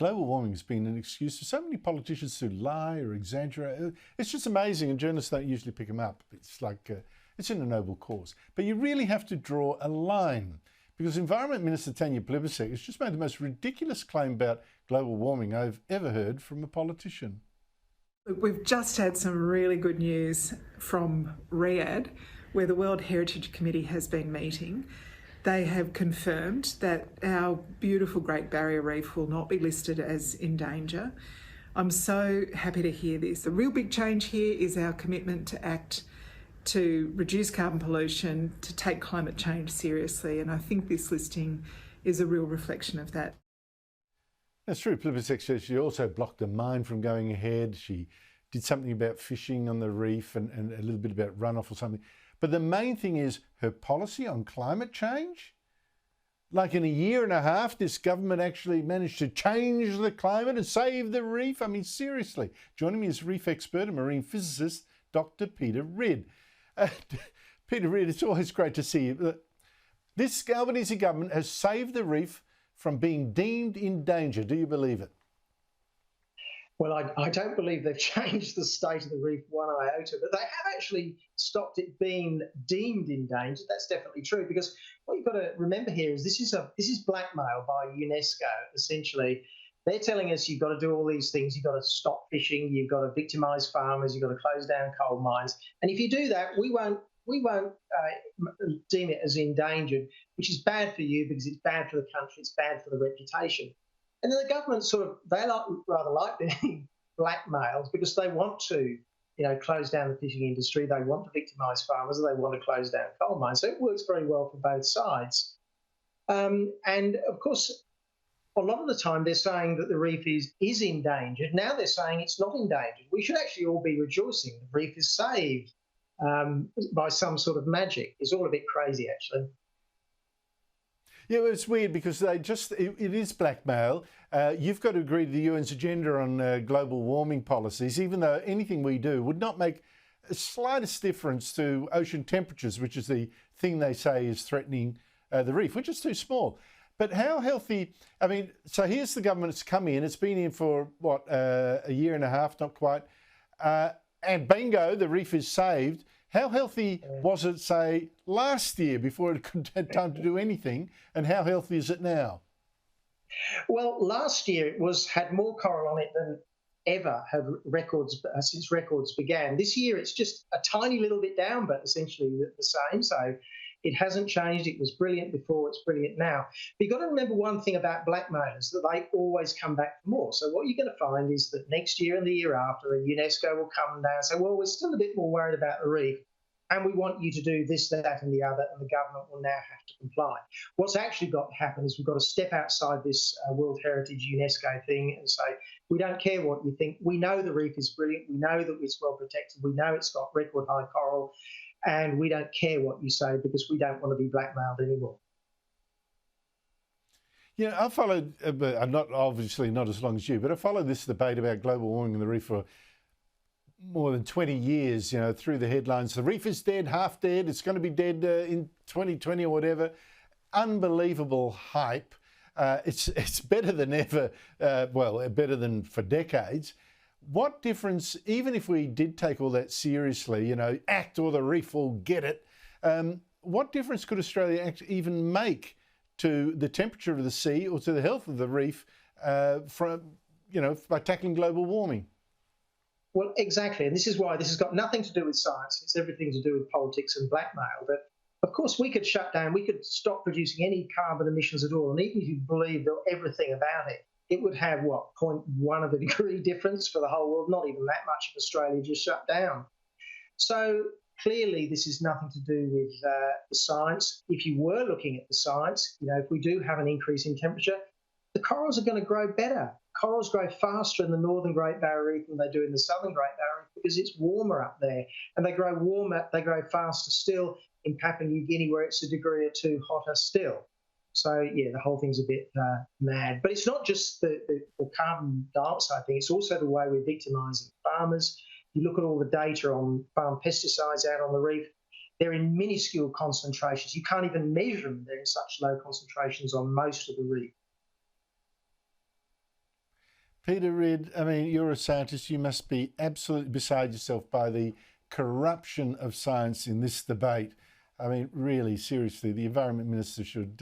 global warming has been an excuse for so many politicians to lie or exaggerate. It's just amazing, and journalists don't usually pick them up. It's like, it's in a noble cause. But you really have to draw a line, because Environment Minister Tanya Plibersek has just made the most ridiculous claim about global warming I've ever heard from a politician. We've just had some really good news from Riyadh, where the World Heritage Committee has been meeting. They have confirmed that our beautiful Great Barrier Reef will not be listed as in danger. I'm so happy to hear this. The real big change here is our commitment to act to reduce carbon pollution, to take climate change seriously, and I think this listing is a real reflection of that. That's true. Plibersek says she also blocked the mine from going ahead. She did something about fishing on the reef and a little bit about runoff or something. But the main thing is her policy on climate change. Like in a year and a half, this government actually managed to change the climate and save the reef. I mean, seriously. Joining me is reef expert and marine physicist, Dr. Peter Ridd. Peter Ridd, it's always great to see you. This Albanese government has saved the reef from being deemed in danger. Do you believe it? Well, I don't believe they've changed the state of the reef one iota, but they have actually stopped it being deemed in danger. That's definitely true, because what you've got to remember here is this is blackmail by UNESCO. Essentially, they're telling us you've got to do all these things. You've got to stop fishing. You've got to victimise farmers. You've got to close down coal mines. And if you do that, we won't deem it as endangered, which is bad for you because it's bad for the country. It's bad for the reputation. And then the government rather like being blackmailed because they want to, close down the fishing industry. They want to victimise farmers, and they want to close down coal mines. So it works very well for both sides. And of course, a lot of the time they're saying that the reef is endangered. Now they're saying it's not endangered. We should actually all be rejoicing. The reef is saved by some sort of magic. It's all a bit crazy, actually. Yeah, well, it's weird because it is blackmail. You've got to agree to the UN's agenda on global warming policies, even though anything we do would not make the slightest difference to ocean temperatures, which is the thing they say is threatening the reef, which is too small. But how healthy, I mean, so here's the government that's come in. It's been in for, what, a year and a half, not quite. And bingo, the reef is saved. How healthy was it, say, last year before it had time to do anything, and how healthy is it now? Well, last year it had more coral on it than ever have since records began. This year it's just a tiny little bit down, but essentially the same. So it hasn't changed. It was brilliant before, it's brilliant now. But you've got to remember one thing about blackmailers, that they always come back for more. So what you're going to find is that next year and the year after, the UNESCO will come down and say, well, we're still a bit more worried about the reef, and we want you to do this, that and the other, and the government will now have to comply. What's actually got to happen is we've got to step outside this World Heritage UNESCO thing and say, we don't care what you think. We know the reef is brilliant. We know that it's well protected. We know it's got record high coral. And we don't care what you say because we don't want to be blackmailed anymore. Yeah, I followed, I'm not obviously not as long as you, but I followed this debate about global warming and the reef for more than 20 years, through the headlines. The reef is dead, half dead. It's going to be dead in 2020 or whatever. Unbelievable hype. It's better than ever, better than for decades. What difference, even if we did take all that seriously, act or the reef will get it, what difference could Australia even make to the temperature of the sea or to the health of the reef by tackling global warming? Well, exactly. And this is why this has got nothing to do with science. It's everything to do with politics and blackmail. But of course, we could shut down, we could stop producing any carbon emissions at all. And even if you believe everything about it, it would have, 0.1 of a degree difference for the whole world, not even that much if Australia just shut down. So clearly this is nothing to do with the science. If you were looking at the science, if we do have an increase in temperature, the corals are going to grow better. Corals grow faster in the northern Great Barrier Reef than they do in the southern Great Barrier Reef because it's warmer up there. And they grow warmer, they grow faster still in Papua New Guinea, where it's a degree or two hotter still. So, yeah, the whole thing's a bit mad. But it's not just the carbon dioxide thing. It's also the way we're victimising farmers. You look at all the data on farm pesticides out on the reef, they're in minuscule concentrations. You can't even measure them. They're in such low concentrations on most of the reef. Peter Reid, I mean, you're a scientist. You must be absolutely beside yourself by the corruption of science in this debate. I mean, really, seriously, the Environment Minister should,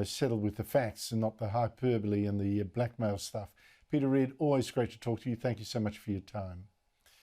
settle with the facts and not the hyperbole and the blackmail stuff. Peter Reid, always great to talk to you. Thank you so much for your time.